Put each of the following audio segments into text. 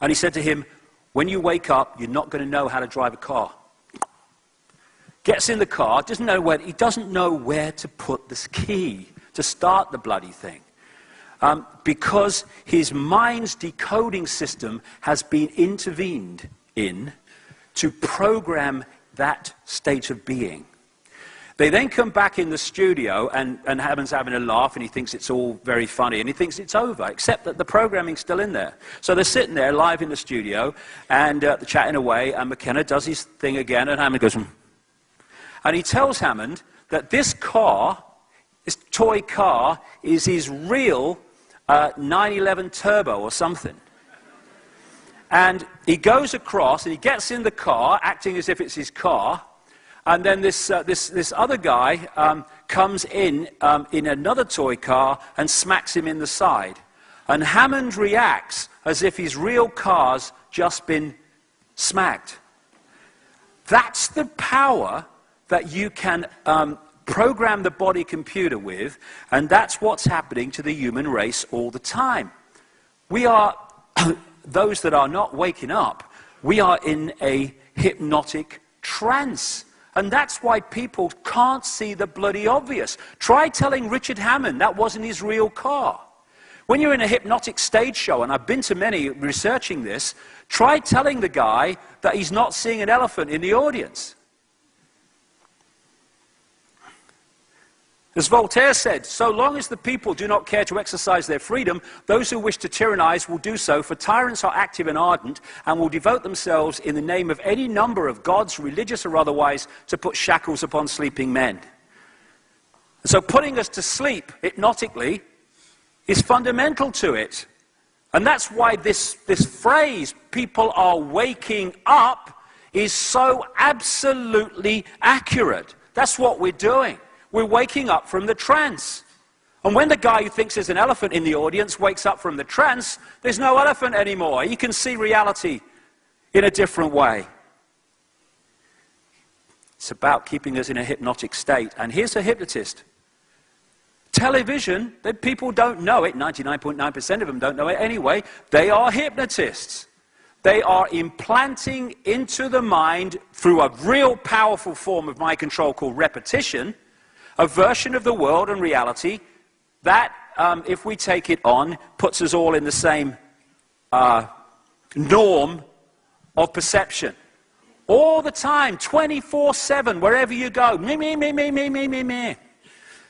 And he said to him, when you wake up, you're not going to know how to drive a car. Gets in the car, he doesn't know where to put this key to start the bloody thing. Because his mind's decoding system has been intervened in to program that state of being. They then come back in the studio, and Hammond's having a laugh, and he thinks it's all very funny, and he thinks it's over, except that the programming's still in there. So they're sitting there live in the studio, and they're chatting away, and McKenna does his thing again, and Hammond goes, and he tells Hammond that this car, this toy car, is his real 911 Turbo or something. And he goes across, and he gets in the car, acting as if it's his car, and then this other guy comes in another toy car and smacks him in the side. And Hammond reacts as if his real car's just been smacked. That's the power that you can program the body computer with, and that's what's happening to the human race all the time. We are, those that are not waking up, we are in a hypnotic trance. And that's why people can't see the bloody obvious. Try telling Richard Hammond that wasn't his real car. When you're in a hypnotic stage show, and I've been to many researching this, try telling the guy that he's not seeing an elephant in the audience. As Voltaire said, so long as the people do not care to exercise their freedom, those who wish to tyrannize will do so, for tyrants are active and ardent, and will devote themselves in the name of any number of gods, religious or otherwise, to put shackles upon sleeping men. And so putting us to sleep hypnotically is fundamental to it. And that's why this phrase, people are waking up, is so absolutely accurate. That's what we're doing. We're waking up from the trance. And when the guy who thinks there's an elephant in the audience wakes up from the trance, there's no elephant anymore. He can see reality in a different way. It's about keeping us in a hypnotic state. And here's a hypnotist. Television, people don't know it. 99.9% of them don't know it anyway. They are hypnotists. They are implanting into the mind, through a real powerful form of mind control called repetition, a version of the world and reality that, if we take it on, puts us all in the same norm of perception. All the time, 24/7, wherever you go. Me, me, me, me, me, me, me, me.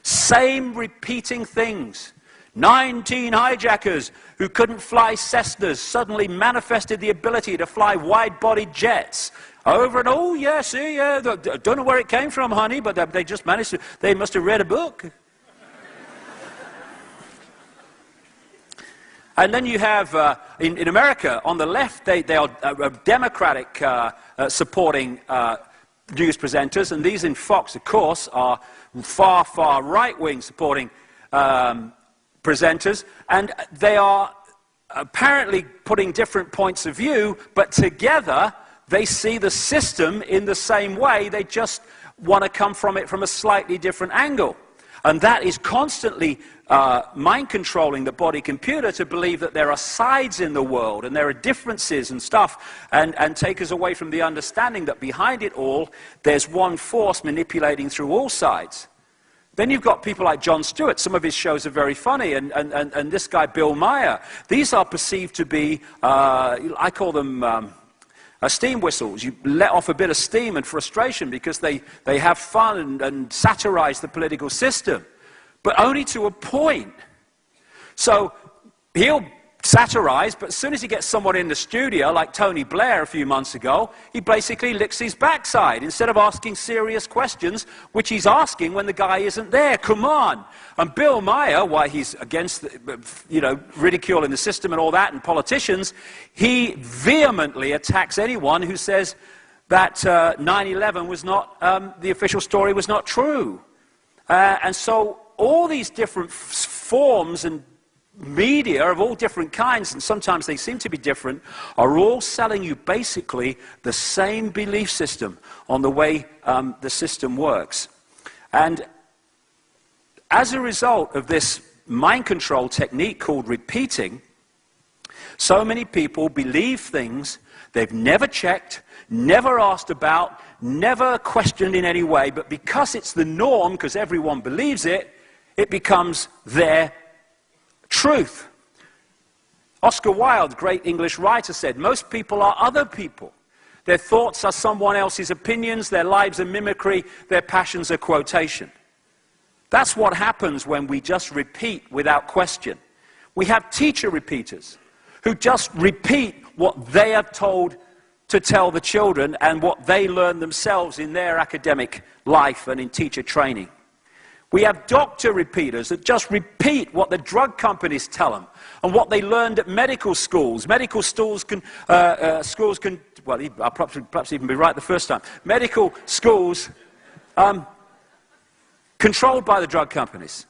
Same repeating things. 19 hijackers who couldn't fly Cessnas suddenly manifested the ability to fly wide-bodied jets. Over and oh yes, yeah, don't know where it came from, honey, but they just managed to. They must have read a book. And then you have in America on the left, they are Democratic supporting news presenters, and these in Fox, of course, are far right-wing supporting presenters, and they are apparently putting different points of view, but together they see the system in the same way. They just want to come from it from a slightly different angle. And that is constantly mind-controlling the body computer to believe that there are sides in the world and there are differences and stuff, and take us away from the understanding that behind it all, there's one force manipulating through all sides. Then you've got people like Jon Stewart. Some of his shows are very funny, and this guy, Bill Maher. These are perceived to be, I call them steam whistles. You let off a bit of steam and frustration because they have fun and satirize the political system, but only to a point. So he'll satirize, but as soon as he gets someone in the studio, like Tony Blair a few months ago, he basically licks his backside instead of asking serious questions, which he's asking when the guy isn't there. Come on. And Bill Maher, why he's against, ridicule in the system and all that, and politicians, he vehemently attacks anyone who says that 9/11 was not, the official story was not true. And so all these different forms and media of all different kinds, and sometimes they seem to be different, are all selling you basically the same belief system on the way the system works. And as a result of this mind control technique called repeating, So many people believe things they've never checked, never asked about, never questioned in any way, but because it's the norm, because everyone believes it, it becomes their truth. Oscar Wilde, great English writer, said, most people are other people. Their thoughts are someone else's opinions, their lives are mimicry, their passions are quotation. That's what happens when we just repeat without question. We have teacher repeaters who just repeat what they are told to tell the children and what they learn themselves in their academic life and in teacher training. We have doctor repeaters that just repeat what the drug companies tell them and what they learned at medical schools. Medical schools can, well, I'll perhaps even be right the first time. Medical schools controlled by the drug companies.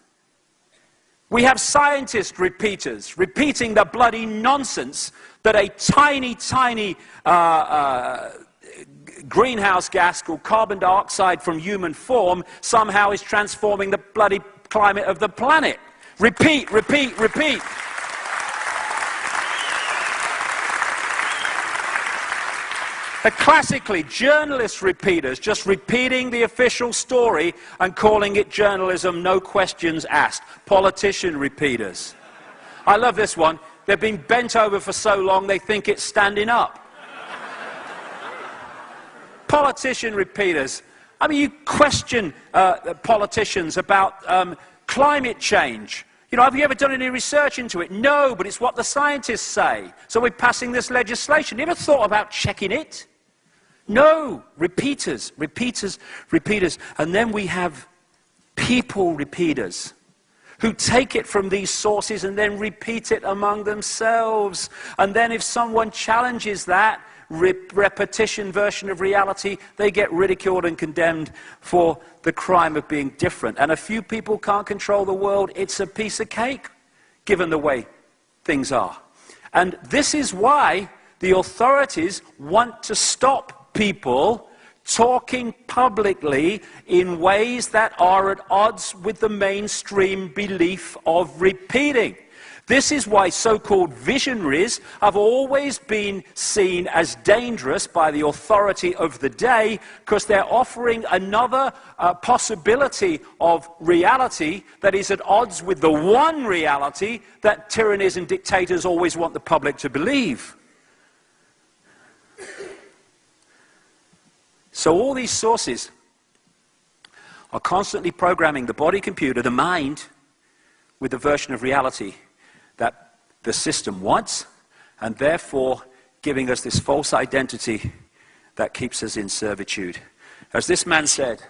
We have scientist repeaters repeating the bloody nonsense that a tiny, tiny greenhouse gas called carbon dioxide from human form somehow is transforming the bloody climate of the planet. Repeat, repeat, repeat. Classically, journalist repeaters just repeating the official story and calling it journalism, no questions asked. Politician repeaters. I love this one. They've been bent over for so long they think it's standing up. Politician repeaters. I mean, you question politicians about climate change. You know, have you ever done any research into it? No, but it's what the scientists say. So we're passing this legislation. You ever thought about checking it? No. Repeaters, repeaters, repeaters. And then we have people repeaters who take it from these sources and then repeat it among themselves. And then if someone challenges that repetition version of reality, they get ridiculed and condemned for the crime of being different. And a few people can't control the world. It's a piece of cake, given the way things are. And this is why the authorities want to stop people talking publicly in ways that are at odds with the mainstream belief of repeating. This is why so-called visionaries have always been seen as dangerous by the authority of the day, because they're offering another possibility of reality that is at odds with the one reality that tyrannies and dictators always want the public to believe. So all these sources are constantly programming the body computer, the mind, with the version of reality that the system wants, and therefore giving us this false identity that keeps us in servitude. As this man said,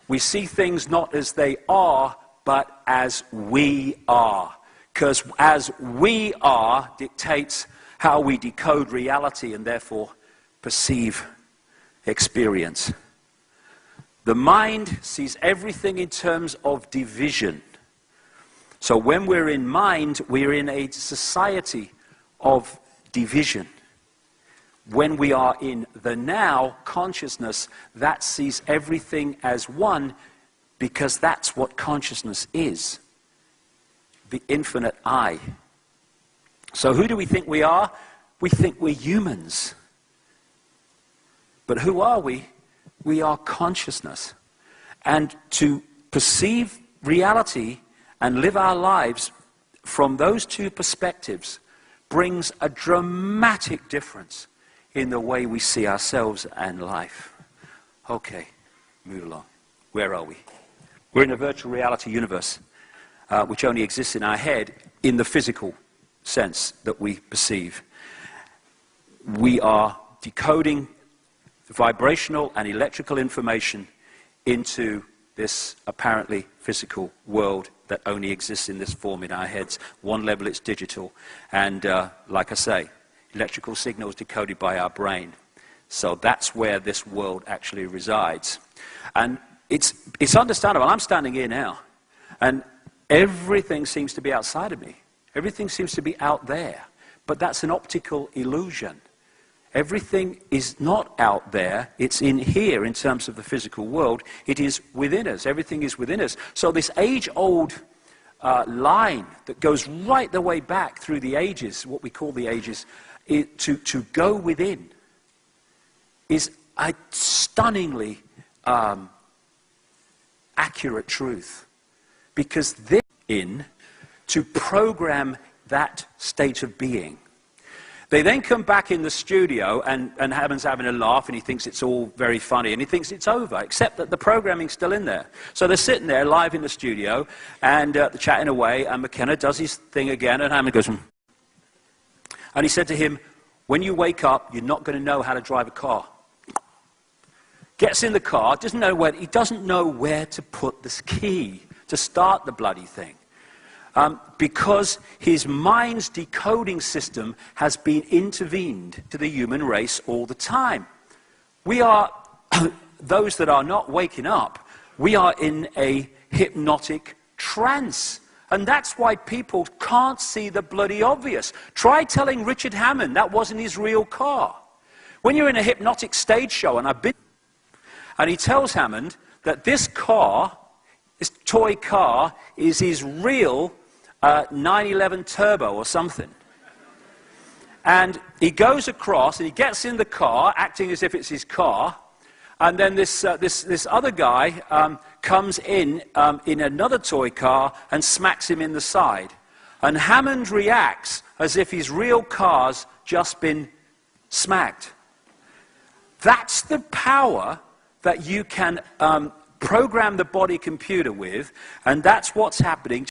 we see things not as they are, but as we are. Because as we are dictates how we decode reality and therefore perceive experience. The mind sees everything in terms of division. So when we're in mind, we're in a society of division. When we are in the now, consciousness, that sees everything as one, because that's what consciousness is. The infinite I. So who do we think we are? We think we're humans. But who are we? We are consciousness. And to perceive reality and live our lives from those two perspectives brings a dramatic difference in the way we see ourselves and life. Okay, move along. Where are we? We're in a virtual reality universe, which only exists in our head in the physical sense that we perceive. We are decoding vibrational and electrical information into this apparently physical world that only exists in this form in our heads. One level it's digital, and like I say, electrical signals decoded by our brain. So that's where this world actually resides. And it's understandable. I'm standing here now, and everything seems to be outside of me. Everything seems to be out there, but that's an optical illusion. Everything is not out there, it's in here in terms of the physical world. It is within us, everything is within us. So this age-old line that goes right the way back through the ages, what we call the ages, to go within, is a stunningly accurate truth. Because this in to program that state of being. They then come back in the studio, and Hammond's having a laugh, and he thinks it's all very funny, and he thinks it's over, except that the programming's still in there. So they're sitting there live in the studio, and they're chatting away, and McKenna does his thing again, and Hammond goes, And he said to him, when you wake up, you're not going to know how to drive a car. Gets in the car, he doesn't know where to put this key to start the bloody thing. Because his mind's decoding system has been intervened to the human race all the time. We are, those that are not waking up, we are in a hypnotic trance. And that's why people can't see the bloody obvious. Try telling Richard Hammond that wasn't his real car. When you're in a hypnotic stage show, and he tells Hammond that this car, this toy car, is his real 911 Turbo or something. And he goes across and he gets in the car, acting as if it's his car, and then this other guy comes in another toy car and smacks him in the side. And Hammond reacts as if his real car's just been smacked. That's the power that you can program the body computer with, and that's what's happening.